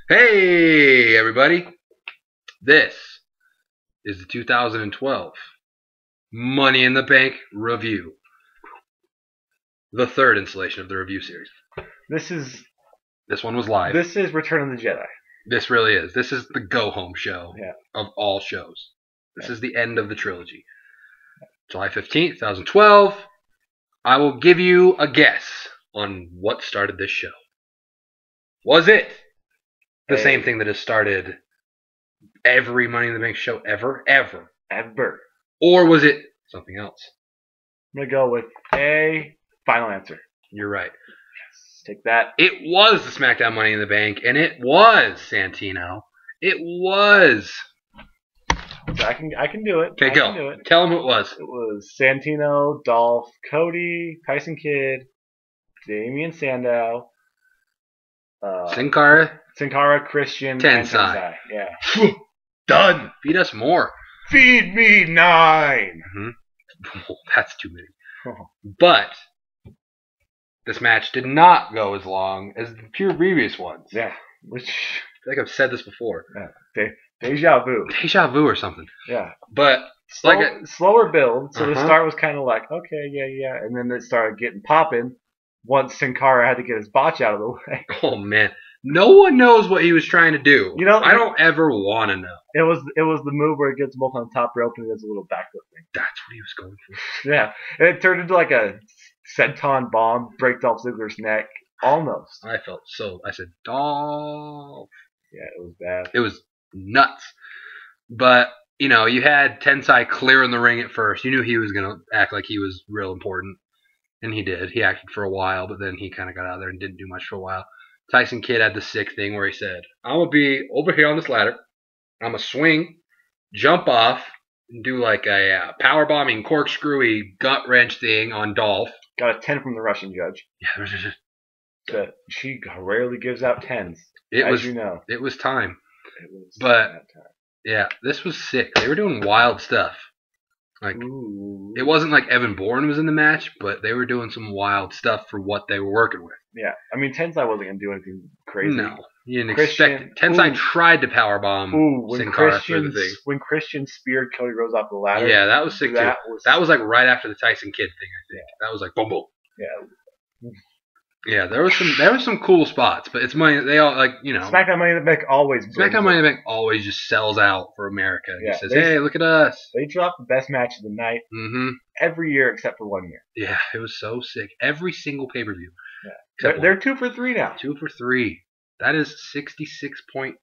Hey, everybody. This is the 2012 Money in the Bank review. The third installation of the review series. This one was live. This is Return of the Jedi. This really is. This is the go-home show Yeah. of all shows. This is the end of the trilogy. July 15th, 2012. I will give you a guess on what started this show. Was it the same thing that has started every Money in the Bank show ever? Or was it something else? I'm going to go with a final answer. You're right. Yes. Take that. It was the SmackDown Money in the Bank, and it was Santino. It was. So I can do it. Okay, go. Do it. Tell them who it was. It was Santino, Dolph, Cody, Tyson Kidd, Damian Sandow, Sin Cara, Christian, Tensai. Yeah. Done. Feed us more. Feed me 9. Oh, that's too many. But this match did not go as long as the two previous ones. Yeah. I feel like I've said this before. Yeah. Deja vu. Deja vu or something. Yeah. But slower build. So the start was kind of like, okay, yeah. And then it started getting popping once Sin Cara had to get his botch out of the way. Oh, man. No one knows what he was trying to do. You know, I don't ever want to know. It was the move where it gets both on the top rope and it does a little backflip thing. That's what he was going for. Yeah. And it turned into like a senton bomb, break Dolph Ziggler's neck. Almost. I said, Dolph. Yeah, it was bad. It was nuts. But, you know, you had Tensai clearing the ring at first. You knew he was going to act like he was real important. And he did. He acted for a while, but then he kind of got out of there and didn't do much for a while. Tyson Kidd had the sick thing where he said, I'm going to be over here on this ladder. I'm going to swing, jump off, and do like a power bombing, corkscrewy, gut wrench thing on Dolph. Got a 10 from the Russian judge. Yeah, she rarely gives out 10s. You know. It was time. It was time. Yeah, this was sick. They were doing wild stuff. Like, ooh. It wasn't like Evan Bourne was in the match, but they were doing some wild stuff for what they were working with. Yeah, I mean, Tensai wasn't going to do anything crazy. No, you didn't expect it. Tensai tried to powerbomb Sin Cara through the thing. When Christian speared Cody Rhodes off the ladder. Yeah, that was sick too. That was like right after the Tyson Kidd thing, I think. Yeah. That was like boom, boom. Yeah. Yeah, there was some cool spots, but it's money. They all SmackDown Money in the Bank always. SmackDown Money in the Bank always just sells out for America. Yeah, he says, "Hey, look at us." They dropped the best match of the night every year except for 1 year. Yeah, it was so sick. Every single pay-per-view. Yeah, they're 2 for 3 now. 2 for 3. That is 66.6.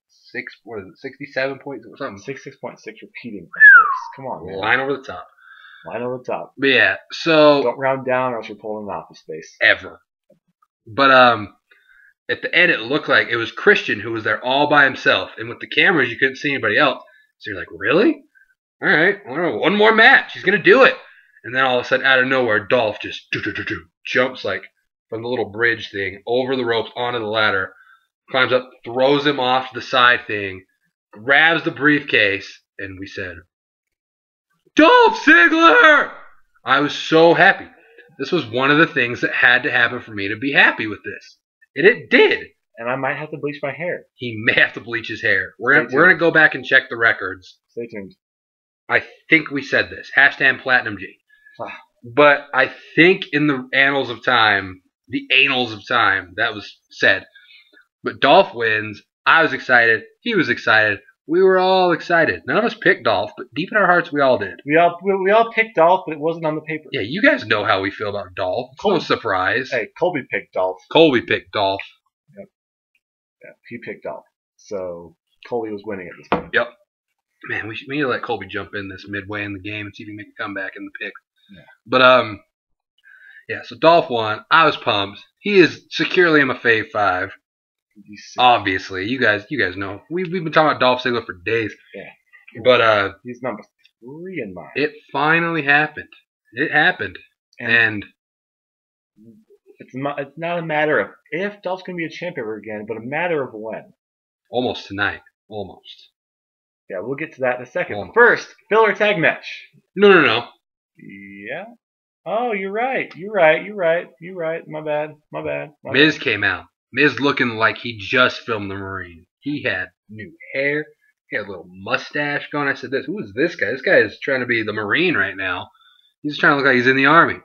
What is it? 67 points or something. 66.6 repeating, of course. Come on, man. Line over the top. Line over the top. But yeah, so don't round down or else you're pulling an office space. Ever. But at the end, it looked like it was Christian who was there all by himself. And with the cameras, you couldn't see anybody else. So you're like, really? All right, one more match. He's going to do it. And then all of a sudden, out of nowhere, Dolph just jumps like from the little bridge thing over the ropes onto the ladder, climbs up, throws him off the side thing, grabs the briefcase, and we said, Dolph Ziggler! I was so happy. This was one of the things that had to happen for me to be happy with this. And it did. And I might have to bleach my hair. He may have to bleach his hair. We're going to go back and check the records. Stay tuned. I think we said this. # Platinum G. But I think in the annals of time, that was said. But Dolph wins. I was excited. He was excited. We were all excited. None of us picked Dolph, but deep in our hearts, we all did. We all picked Dolph, but it wasn't on the paper. Yeah, you guys know how we feel about Dolph. It's no surprise. Hey, Colby picked Dolph. Yep. Yeah, he picked Dolph. So Colby was winning at this point. Yep. Man, we need to let Colby jump in this midway in the game and see if he can make a comeback in the pick. Yeah. But yeah. So Dolph won. I was pumped. He is securely in my fave 5. Obviously, you guys know we've been talking about Dolph Ziggler for days. Yeah, but he's number 3 in mine. It finally happened. It happened, and it's not a matter of if Dolph's gonna be a champion again, but a matter of when. Almost tonight. Almost. Yeah, we'll get to that in a second. Almost. First, filler tag match. No. Yeah. Oh, you're right. My bad. Miz came out. Miz looking like he just filmed the Marine. He had new hair. He had a little mustache going. I said, who is this guy? This guy is trying to be the Marine right now. He's trying to look like he's in the Army.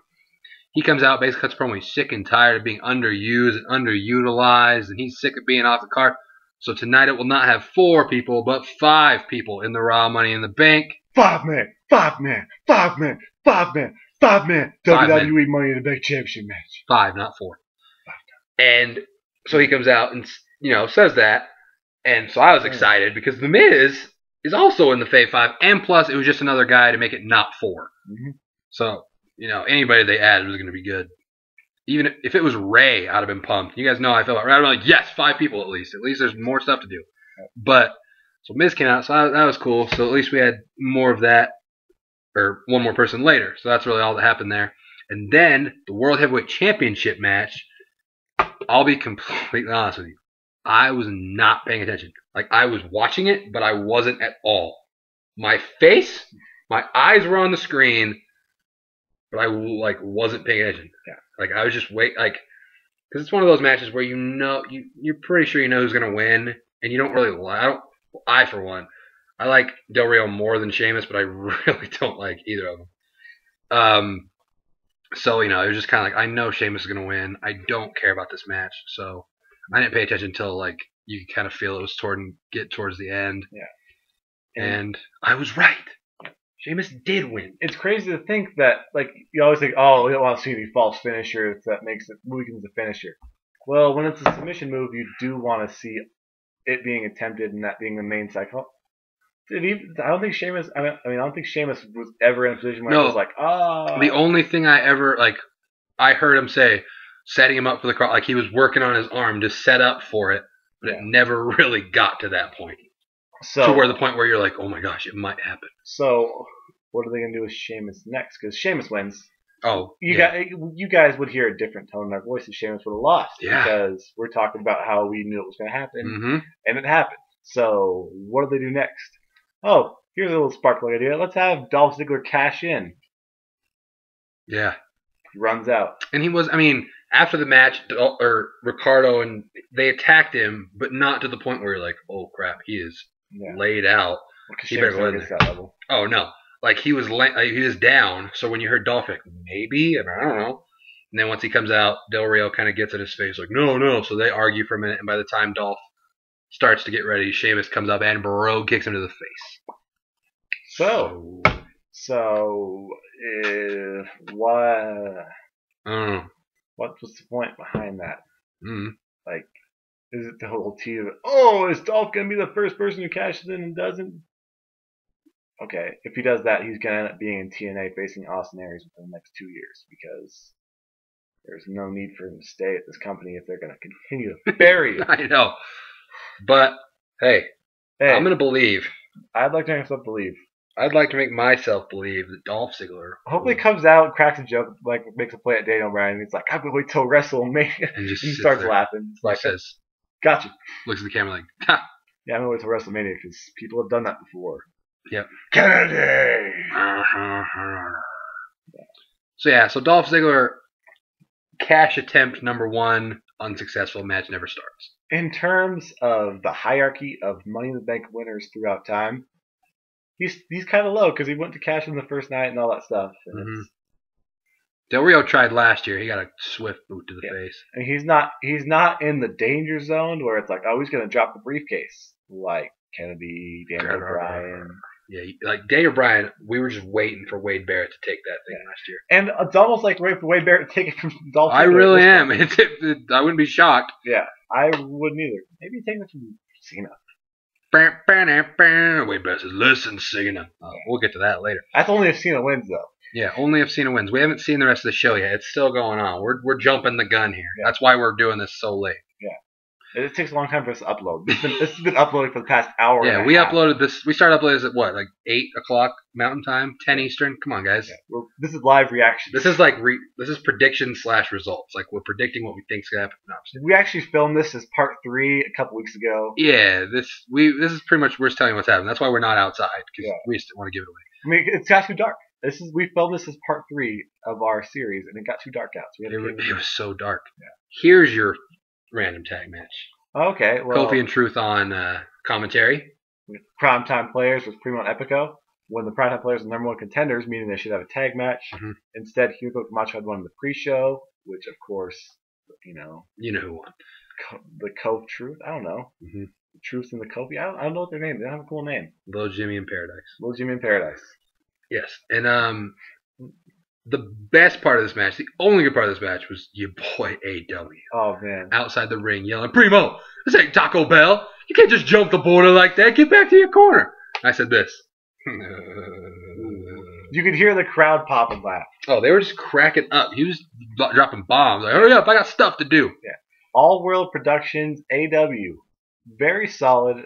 He comes out, basically cuts promo. He's sick and tired of being underused and underutilized, and he's sick of being off the card. So tonight it will not have 4 people, but 5 people in the Raw Money in the Bank. 5 man, 5 man, 5 man, 5 man, 5 man. WWE Money in the Bank Championship match. 5, not 4. And so he comes out and says that, and so I was excited because The Miz is also in the Fave 5, and plus it was just another guy to make it not 4. Mm-hmm. So anybody they added was going to be good. Even if it was Ray, I'd have been pumped. You guys know how I feel about Ray. I'd be like, yes, 5 people at least. At least there's more stuff to do. But so Miz came out, so that was cool. So at least we had more of that, or one more person later. So that's really all that happened there. And then the World Heavyweight Championship match. I'll be completely honest with you. I was not paying attention. Like, I was watching it, but I wasn't at all. My eyes were on the screen, but I wasn't paying attention. Yeah. Like, I was just because it's one of those matches where you're pretty sure you know who's gonna win, and you don't really I for one, I like Del Rio more than Sheamus, but I really don't like either of them. So it was just kind of like, I know Sheamus is gonna win. I don't care about this match, so I didn't pay attention until you could kind of feel it was get towards the end. Yeah. And I was right. Sheamus did win. It's crazy to think that, you always think, oh, we don't want to see any false finishers that weakens the finisher. Well, when it's a submission move, you do want to see it being attempted and that being the main cycle. I don't think Sheamus. I don't think Sheamus was ever in a position where it was like, The only thing I ever I heard him say, setting him up for the cross, he was working on his arm to set up for it, but it never really got to that point. To where the point where you're like, oh my gosh, it might happen. So, what are they gonna do with Sheamus next? Because Sheamus wins. Oh, you guys would hear a different tone in our voice if Sheamus would have lost. Yeah. Because we're talking about how we knew it was gonna happen, and it happened. So, what do they do next? Oh, here's a little sparkling idea. Let's have Dolph Ziggler cash in. Yeah. He runs out. And he was, after the match, Ricardo and they attacked him, but not to the point where you're like, oh crap, he is laid out. He better go in that level. Oh no. He was down, so when you heard Dolph, maybe? I don't know. And then once he comes out, Del Rio kind of gets in his face, no. So they argue for a minute, and by the time Dolph starts to get ready, Sheamus comes up and bro kicks him to the face. So what? What was the point behind that? Is it the whole tea of is Dolph gonna be the first person who cashes in and doesn't? Okay, if he does that, he's gonna end up being in TNA facing Austin Aries within the next 2 years because there's no need for him to stay at this company if they're gonna continue to bury him. I know. But, hey, I'm going to believe. I'd like to make myself believe. I'd like to make myself believe that Dolph Ziggler. Hopefully comes out, cracks a joke, makes a play at Daniel Bryan, and he's like, I'm going to wait till WrestleMania. And he starts laughing. Says, gotcha. Looks at the camera ha. Yeah, I'm going to wait till WrestleMania because people have done that before. Yep. Kennedy! So Dolph Ziggler, cash attempt number 1, unsuccessful, match never starts. In terms of the hierarchy of Money in the Bank winners throughout time, he's kind of low because he went to cash in the first night and all that stuff. And Del Rio tried last year. He got a swift boot to the face. And he's not in the danger zone where it's like, oh, he's going to drop the briefcase like Kennedy, Daniel Bryan. Yeah, Daniel Bryan, we were just waiting for Wade Barrett to take that thing last year. And it's almost like waiting for Wade Barrett to take it from Dolph Ziggler. I really am. I wouldn't be shocked. Yeah, I wouldn't either. Maybe take it from Cena. Wade Barrett says, listen, Cena. We'll get to that later. That's only if Cena wins, though. Yeah, only if Cena wins. We haven't seen the rest of the show yet. It's still going on. We're jumping the gun here. Yeah. That's why we're doing this so late. Yeah. It takes a long time for us to upload. This has been uploading for the past hour. Yeah, we uploaded this. We started uploading this at what, 8 o'clock Mountain Time, 10 Eastern. Come on, guys. Yeah, this is live reaction. This is this is prediction / results. We're predicting what we think's gonna happen. No, we actually filmed this as part 3 a couple weeks ago. Yeah, this is pretty much we're just telling you what's happening. That's why we're not outside because we just want to give it away. It's got too dark. We filmed this as part 3 of our series, and it got too dark out. So it was so dark. Yeah. Here's your random tag match. Okay, well, Kofi and Truth on commentary. Primetime players with Primo and Epico. When the primetime players are the number one contenders, meaning they should have a tag match. Mm-hmm. Instead, Hugo Camacho had one in the pre-show, which of course, you know who won. The Kofi Truth. I don't know. Mm-hmm. The Truth and the Kofi. I don't know what their name. They don't have a cool name. Little Jimmy in Paradise. Little Jimmy in Paradise. Yes, and the best part of this match, the only good part of this match, was your boy AW. Oh man! Outside the ring, yelling, "Primo, this ain't Taco Bell. You can't just jump the border like that. Get back to your corner." I said this. You could hear the crowd pop and laugh. Oh, they were just cracking up. He was dropping bombs. Like, hurry up, I got stuff to do. Yeah. All World Productions, AW. Very solid.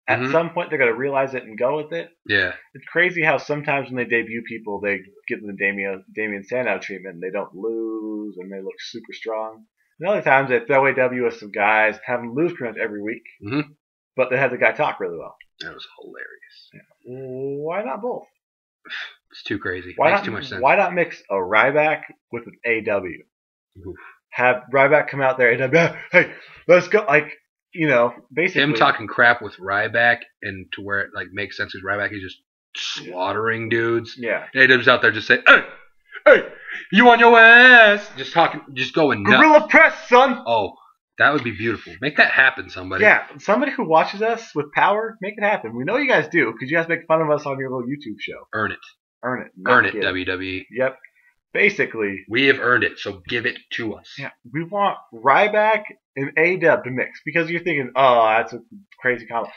At some point, they're going to realize it and go with it. Yeah. It's crazy how sometimes when they debut people, they give them the Damian Sandow treatment and they don't lose and they look super strong. And other times, they throw AW with some guys, have them lose pretty much every week. Mm-hmm. But they have the guy talk really well. That was hilarious. Yeah. Why not both? It's too crazy. Makes too much sense. Why not mix a Ryback with an AW? Oof. Have Ryback come out there, AW, hey, let's go. Like, you know, basically. Him talking crap with Ryback and to where it like makes sense because Ryback is just slaughtering dudes. Yeah. And AW's out there just saying, hey, you on your ass. Just going nuts. Gorilla press, son. Oh. That would be beautiful. Make that happen, somebody. Yeah, somebody who watches us with power, make it happen. We know you guys do, because you guys make fun of us on your little YouTube show. Earn it. Earn it. Earn it, WWE. Yep. Basically. We have earned it, so give it to us. Yeah, we want Ryback and A-Dub to mix, because you're thinking, oh, that's a crazy comment.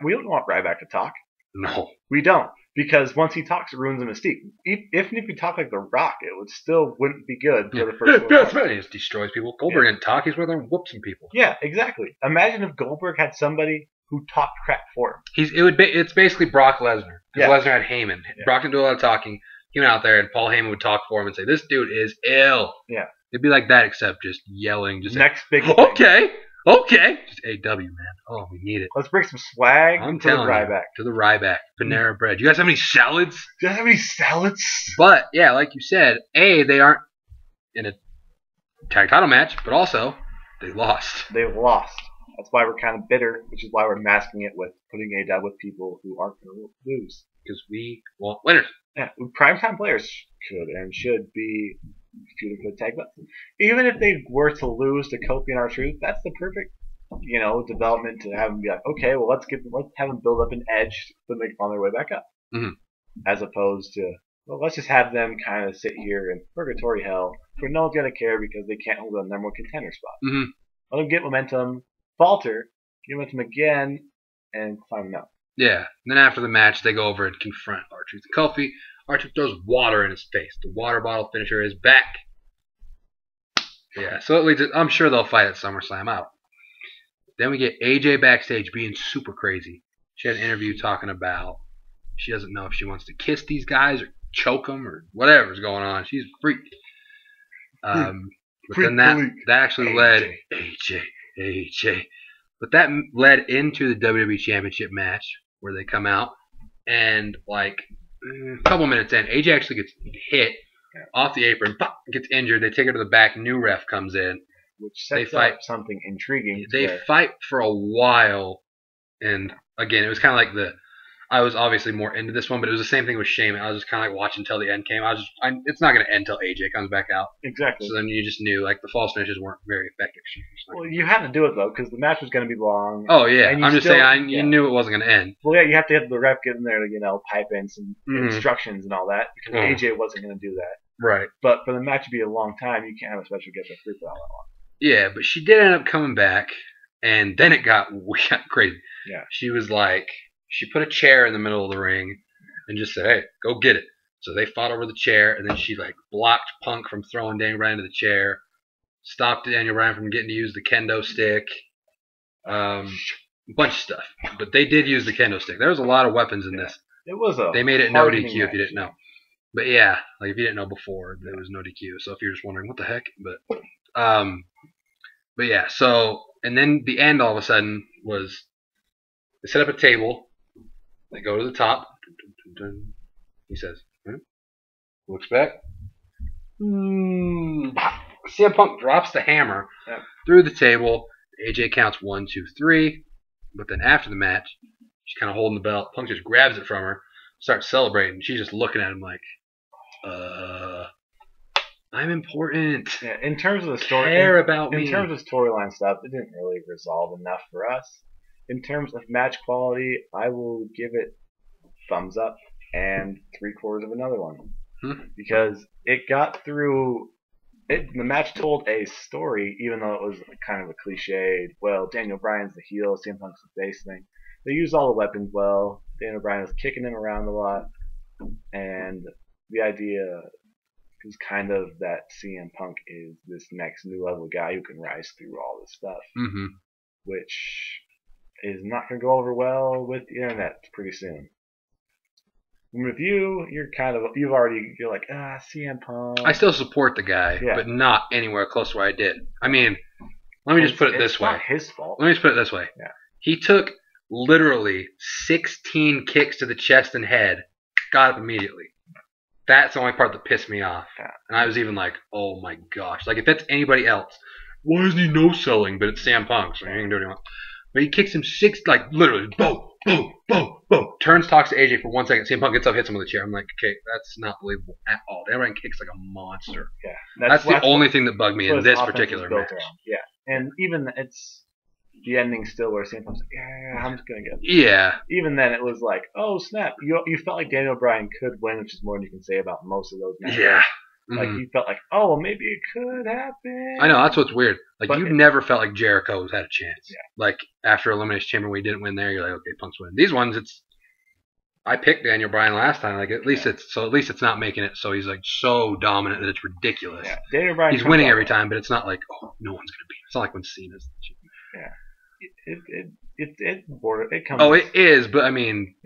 We don't want Ryback to talk. No. We don't. Because once he talks, it ruins the mystique. If he talked like The Rock, it wouldn't be good for the first one. He just destroys people. Goldberg didn't talk. He's with there whooping people. Yeah, exactly. Imagine if Goldberg had somebody who talked crap for him. It's basically Brock Lesnar. Because Lesnar had Heyman. Yeah. Brock didn't do a lot of talking. He went out there and Paul Heyman would talk for him and say, "This dude is ill." Yeah. It'd be like that, except just yelling. Just next big thing. Okay. Just AW, man. Oh, we need it. Let's bring some swag to the Ryback. To the Ryback. Panera Bread. You guys have any salads? Do you have any salads? But, yeah, like you said, they aren't in a tag title match, but also, they lost. They lost. That's why we're kind of bitter, which is why we're masking it with putting AW with people who aren't going to lose. Because we want winners. Yeah, primetime players could and should be feuding for the tag belt. Even if they were to lose to Kofi and R-Truth, that's the perfect, development to have them be like, okay, well let's have them build up an edge when they on their way back up, as opposed to let's just have them kind of sit here in purgatory hell where no one's gonna care because they can't hold the number one contender spot. Let them get momentum, falter, get momentum again, and climb them out. Yeah. And then after the match, they go over and confront R-Truth and Kofi. R-Truth throws water in his face. The water bottle finisher is back. Yeah, so it leads. I'm sure they'll fight at SummerSlam out. Then we get AJ backstage being super crazy. She had an interview talking about she doesn't know if she wants to kiss these guys or choke them or whatever's going on. She's freaked. But then that actually led AJ. But that led into the WWE Championship match where they come out and like a couple minutes in, AJ actually gets hit off the apron, pop, gets injured. They take her to the back. New ref comes in. Which sets up something intriguing. They fight for a while, and again, it was kind of like I was obviously more into this one, but it was the same thing with Sheamus. I was just kind of like watching until the end came. It's not going to end until AJ comes back out. Exactly. So then you just knew like the false finishes weren't very effective. Well, you had to do it though because the match was going to be long. Oh yeah, I'm just saying you knew it wasn't going to end. Well, yeah, you have to have the ref get in there to pipe in some instructions and all that because AJ wasn't going to do that. Right. But for the match to be a long time, you can't have a special guest referee for all that long. Yeah, but she did end up coming back, and then it got crazy. Yeah. She was like, she put a chair in the middle of the ring and just said, hey, go get it. So they fought over the chair, and then she like blocked Punk from throwing Daniel Bryan to the chair, stopped Daniel Bryan from getting to use the kendo stick, a bunch of stuff. But they did use the kendo stick. There was a lot of weapons in this. It was They made it no DQ if you didn't know. But yeah, like if you didn't know before, there was no DQ. So if you're just wondering, what the heck? But yeah, so, and then the end all of a sudden was, they set up a table, they go to the top, he says, looks back, CM Punk drops the hammer through the table, AJ counts 1, 2, 3. But then after the match, she's kind of holding the belt. Punk just grabs it from her, starts celebrating. She's just looking at him like, I'm important. Yeah, in terms of the story, care about me. In terms of storyline stuff, it didn't really resolve enough for us. In terms of match quality, I will give it thumbs up and 3/4 of another one. Because it got through. The match told a story, even though it was kind of a cliched. Well, Daniel Bryan's the heel, CM Punk's the face thing. They used all the weapons well. Daniel Bryan was kicking him around a lot, and the idea is kind of that CM Punk is this next new level guy who can rise through all this stuff, which is not going to go over well with the internet pretty soon. With you, you're like, CM Punk. I still support the guy, but not anywhere close to where I did. I mean, let me just put it this way. It's not his fault. Let me just put it this way. Yeah. He took literally 16 kicks to the chest and head, got up immediately. That's the only part that pissed me off. Yeah. And I was even like, oh my gosh. Like, if it's anybody else, why isn't he no-selling? But it's Sam Punk, so he can do what he wants. But he kicks him literally, boom, boom, boom, boom. Turns, talks to AJ for 1 second. CM Punk gets up, hits him with a chair. I'm like, okay, that's not believable at all. Everyone kicks like a monster. Yeah, that's the only thing that bugged me in this particular match. Yeah, and even it's the ending still where CM Punk's like, I'm just gonna get. Yeah. Even then, it was like, oh snap! You felt like Daniel Bryan could win, which is more than you can say about most of those matches. Yeah. Like, you felt like, oh, well, maybe it could happen. I know, that's what's weird. Like, you never felt like Jericho's had a chance. Yeah. Like, after Elimination Chamber, we didn't win there, you're like, okay, Punk's winning. These ones, I picked Daniel Bryan last time. Like, at least it's not making it so he's, like, so dominant that it's ridiculous. Yeah. Daniel Bryan he's winning every time, but it's not like, oh, no one's going to beat him. It's not like when Cena's the champion. Yeah. It comes. Oh, it is, but I mean,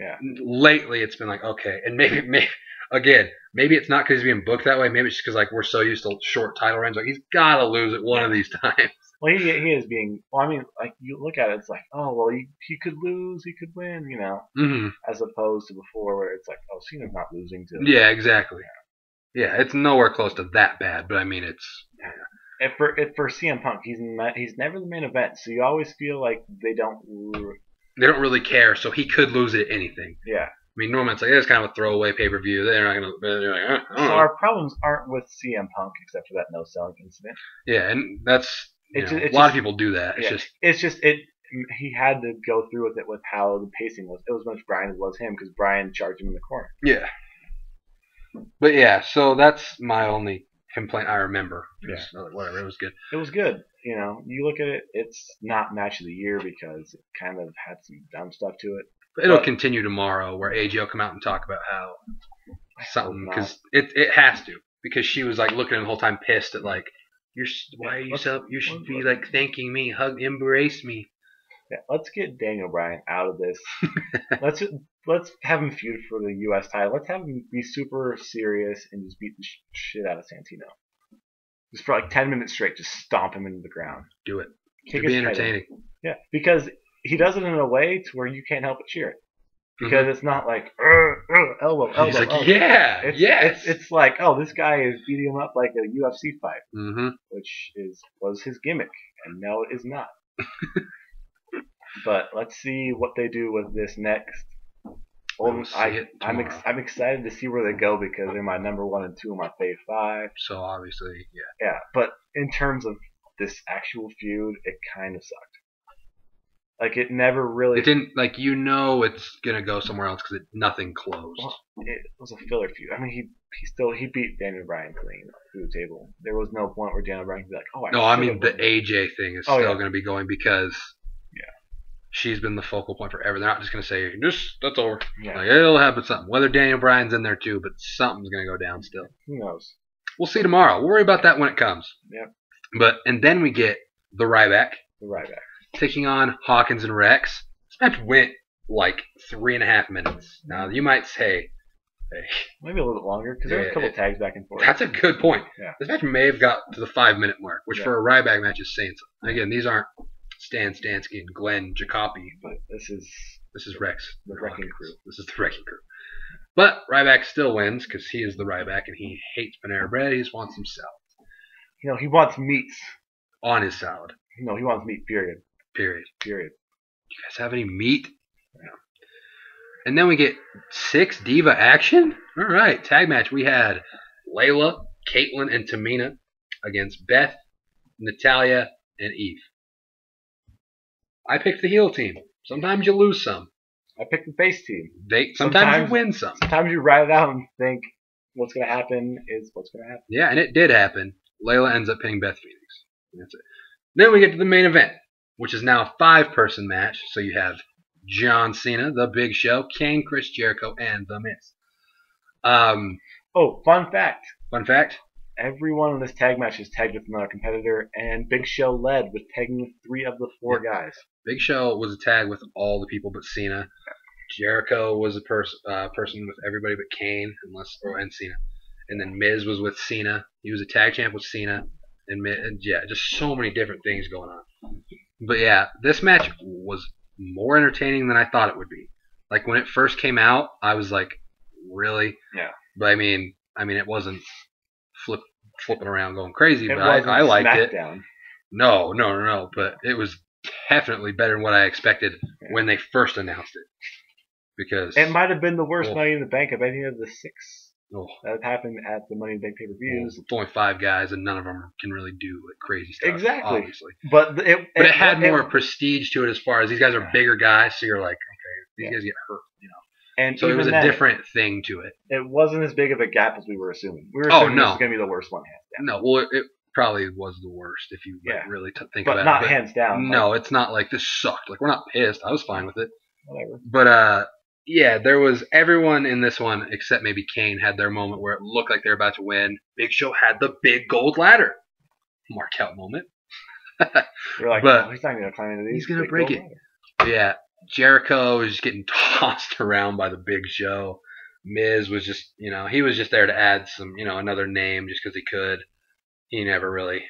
lately it's been like, okay, and maybe it's not because he's being booked that way. Maybe it's just because like we're so used to short title reigns. Like he's got to lose it one of these times. Well, he is being. Well, I mean, like you look at it, it's like, oh, well, he could lose, he could win, you know, as opposed to before where it's like, oh, Cena's not losing to. Yeah, exactly. Yeah, it's nowhere close to that bad, but I mean, it's. If for CM Punk, he's never the main event, so you always feel like they don't really care, so he could lose it at anything. Yeah. I mean, normally it's like it's kind of a throwaway pay-per-view. They're not gonna. They're like, so our problems aren't with CM Punk except for that no-selling incident. Yeah, and that's a lot of people do that. It's just he had to go through with it with how the pacing was. It was much Bryan as well as him because Bryan charged him in the corner. Yeah. But yeah, so that's my only complaint I remember. Yeah. Whatever, it was good. It was good. You know, you look at it, it's not match of the year because it kind of had some dumb stuff to it. But it'll continue tomorrow where AJ will come out and talk about how something, because it has to, because she was like looking at him the whole time pissed at like, you should be like thanking me, embrace me. Yeah, let's get Daniel Bryan out of this. let's have him feud for the U.S. title. Let's have him be super serious and just beat the shit out of Santino. Just for like 10 minutes straight, just stomp him into the ground. Do it. It'd be entertaining. Yeah, because he does it in a way to where you can't help but cheer it. Because it's not like elbow. He's like, elbow. It's like, oh, this guy is beating him up like a UFC fight, which was his gimmick, and now it is not. But let's see what they do with this next. I'm excited to see where they go because they're my number 1 and 2 of my fave 5. So obviously, yeah. But in terms of this actual feud, it kind of sucked. Like it never really. It didn't like it's gonna go somewhere else because nothing closed. Well, it was a filler feud. I mean, he beat Daniel Bryan clean through the table. There was no point where Daniel Bryan could be like, oh, I mean the AJ thing is still gonna be going because. She's been the focal point forever. They're not just going to say, that's over. Yeah. Like, it'll happen something. Whether Daniel Bryan's in there too, but something's going to go down still. Who knows? We'll see tomorrow. We'll worry about that when it comes. Yep. And then we get the Ryback. Taking on Hawkins and Reks. This match went like 3.5 minutes. Now, you might say, maybe a little bit longer because there was a couple tags back and forth. That's a good point. Yeah. This match may have got to the 5-minute mark, which for a Ryback match is saying something. Again, these aren't Stan Stansky and Glenn Jacoby, but this is Reks, the Wrecking Crew. This is the Wrecking Crew. But Ryback still wins because he is the Ryback and he hates Panera Bread. He just wants some salad. He wants meats on his salad. No, he wants meat, period. Period. Do you guys have any meat? Yeah. And then we get 6 Diva action. All right, tag match. We had Layla, Kaitlyn, and Tamina against Beth, Natalya, and Eve. I picked the heel team. Sometimes you lose some. I picked the face team. Sometimes you win some. Sometimes you write it out and think what's going to happen is what's going to happen. Yeah, and it did happen. Layla ends up pinning Beth Phoenix. That's it. Then we get to the main event, which is now a 5-person match. So you have John Cena, The Big Show, Kane, Chris Jericho, and The Miz. Fun fact. Fun fact? Everyone in this tag match is tagged with another competitor, and Big Show led with tagging 3 of the 4 guys. Big Show was a tag with all the people but Cena. Jericho was a person with everybody but Kane and Cena. And then Miz was with Cena. He was a tag champ with Cena. And just so many different things going on. But yeah, this match was more entertaining than I thought it would be. Like when it first came out, I was like, really? Yeah. But I mean, it wasn't flipping around going crazy, but I liked SmackDown. it. No. But it was definitely better than what I expected when they first announced it. Because it might have been the worst Money in the Bank of any of the 6 that happened at the Money in the Bank pay-per-views. It's only 5 guys, and none of them can really do crazy stuff. Exactly. Obviously. But it had more prestige to it as far as these guys are bigger guys, so you're like, okay, these guys get hurt, And so it was a different thing to it. It wasn't as big of a gap as we were assuming. We were assuming this was going to be the worst one, hands down. No, well, it probably was the worst if you really think about it. But not hands down. No, it's not like this sucked. Like, we're not pissed. I was fine with it. Whatever. But, yeah, there was everyone in this one except maybe Kane had their moment where it looked like they were about to win. Big Show had the big gold ladder. Mark out moment. We're like, but he's not going to climb into these. He's going to break it. Yeah. Jericho was just getting tossed around by the Big Show. Miz was just, he was just there to add some, another name just because he could. He never really,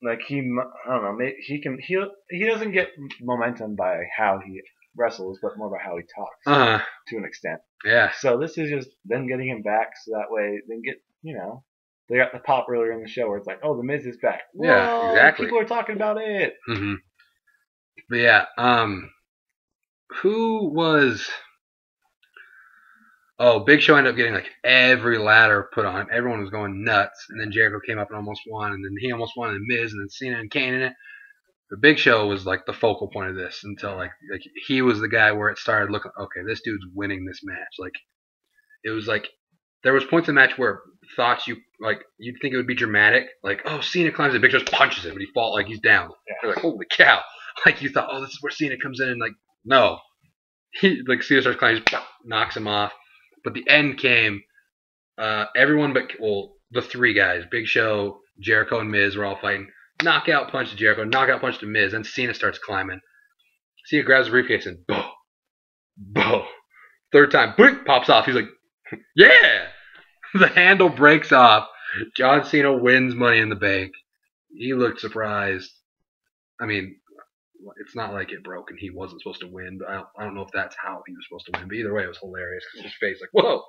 Like I don't know, maybe he doesn't get momentum by how he wrestles, but more by how he talks to an extent. Yeah. So this is just them getting him back, so that way they can get, they got the pop earlier in the show where it's like, oh, the Miz is back. Whoa, yeah, exactly. People are talking about it. Mm-hmm. But yeah, who was? Oh, Big Show ended up getting like every ladder put on him. Everyone was going nuts, and then Jericho came up and almost won, and then he almost won, and Miz, and then Cena and Kane in it. The Big Show was like the focal point of this until like he was the guy where it started looking, okay, this dude's winning this match. Like it was like there was points in the match where thoughts you'd think it would be dramatic, like, oh, Cena climbs and Big Show just punches him and he falls like he's down. Yeah. You're like, holy cow. Like you thought, oh, this is where Cena comes in, and like no. He Cena starts climbing, knocks him off. But the end came, everyone but the 3 guys, Big Show, Jericho, and Miz were all fighting. Knockout punch to Jericho, knockout punch to Miz, and Cena starts climbing. Cena grabs the briefcase and boom. 3rd time, boink, pops off. He's like, yeah! The handle breaks off. John Cena wins Money in the Bank. He looked surprised. I mean, it's not like it broke and he wasn't supposed to win, but I don't know if that's how he was supposed to win. But either way, it was hilarious because his face like, whoa,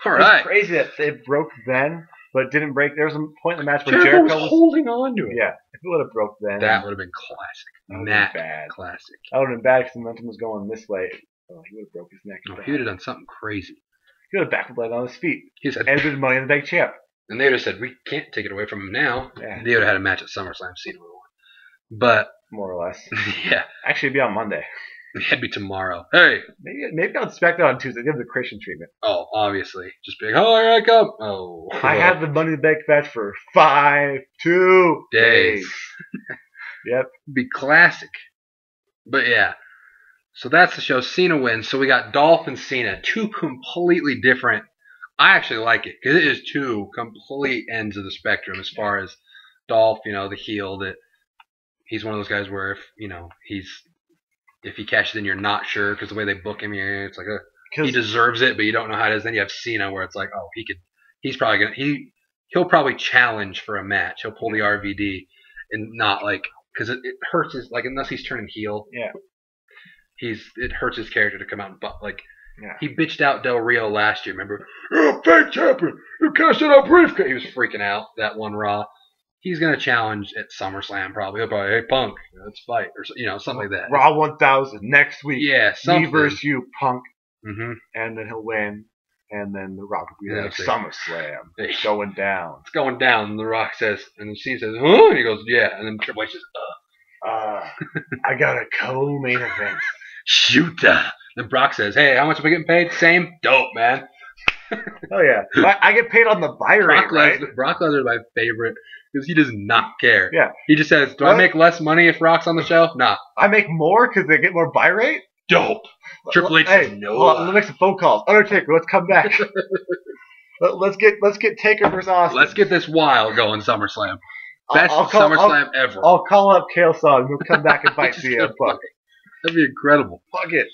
all right. It's crazy that it broke then, but it didn't break. There was a point in the match where Jericho was holding on to it. Yeah, if it would have broke then. That would have been classic. That would have been bad. Classic. That would have been bad because the momentum was going this way. Oh, he would have broke his neck. No, he would have done something crazy. He would have backflipped on his feet. He said, and been Money in the Bank champ. And they would have said, we can't take it away from him now. Yeah. They would have had a match at SummerSlam, Cena would have won. But more or less. Yeah. Actually, it'd be on Monday. It'd be tomorrow. Hey. Maybe I'll expect it on Tuesday. Give the Christian treatment. Oh, obviously. Just be like, oh, here I come. Oh. I have the Money in the Bank match for 2 days. Yep. It'd be classic. But yeah. So that's the show. Cena wins. So we got Dolph and Cena. 2 completely different. I actually like it because it is 2 complete ends of the spectrum as far as Dolph, the heel that he's one of those guys where if he cashes in, you're not sure because the way they book him, it's like he deserves it, but you don't know how it is. Then you have Cena where it's like, oh, he'll probably challenge for a match. He'll pull the RVD and not like because it hurts his unless he's turning heel. Yeah. It hurts his character to come out and yeah. He bitched out Del Rio last year. Remember? You're a fake champion. You cashed in a briefcase. He was freaking out that one Raw. he's gonna challenge at SummerSlam probably. He'll probably, hey Punk, let's fight, or something like that. Raw 1000 next week. Yeah, something. Me versus you, Punk. Mm-hmm. And then he'll win. And then The Rock will be like, SummerSlam. Hey. It's going down. It's going down. And The Rock says, and then Cena says, huh? And he goes, yeah. And then Triple H says, I got a co-main event. Shoot. Then Brock says, hey, how much am I getting paid? Same. Dope, man. Oh, yeah. I get paid on the buy rate, right? Brock Lesnar is my favorite because he does not care. Yeah. He just says, do I make less money if Rock's on the show? Nah. I make more because they get more buy rate? Dope. Triple H says, no. Let's make some phone calls. Undertaker, let's come back. let's get Taker versus Austin. Let's get this wild going, SummerSlam. Best SummerSlam ever. I'll call up Kale Song. He'll come back and fight CM Punk. That'd be incredible. Fuck it.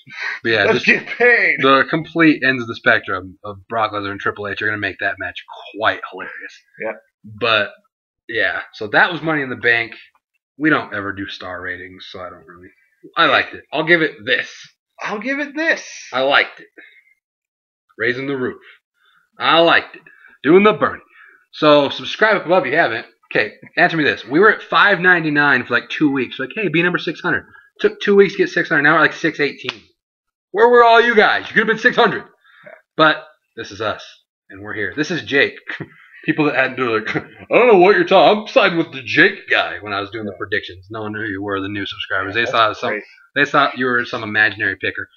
But yeah, let's get paid. The complete ends of the spectrum of Brock Lesnar and Triple H are going to make that match quite hilarious. Yeah. But, yeah, so that was Money in the Bank. We don't ever do star ratings, so I don't really... I liked it. I'll give it this. I'll give it this. I liked it. Raising the roof. I liked it. Doing the Bernie. So, subscribe up above if you haven't. Okay, answer me this. We were at $5.99 for like 2 weeks. Like, hey, be number 600. Took 2 weeks to get 600. Now we're like 618. Where were all you guys? You could have been 600. But this is us, and we're here. This is Jake. People that hadn't do like, I don't know what you're talking. I'm siding with the Jake guy when I was doing the predictions. No one knew who you were, the new subscribers. They thought you were some imaginary picker.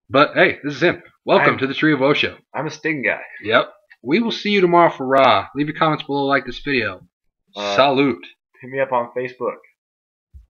But hey, this is him. Welcome to the Tree of Woe Show. I'm a Sting guy. Yep. We will see you tomorrow for Raw. Leave your comments below, like this video. Salute. Hit me up on Facebook.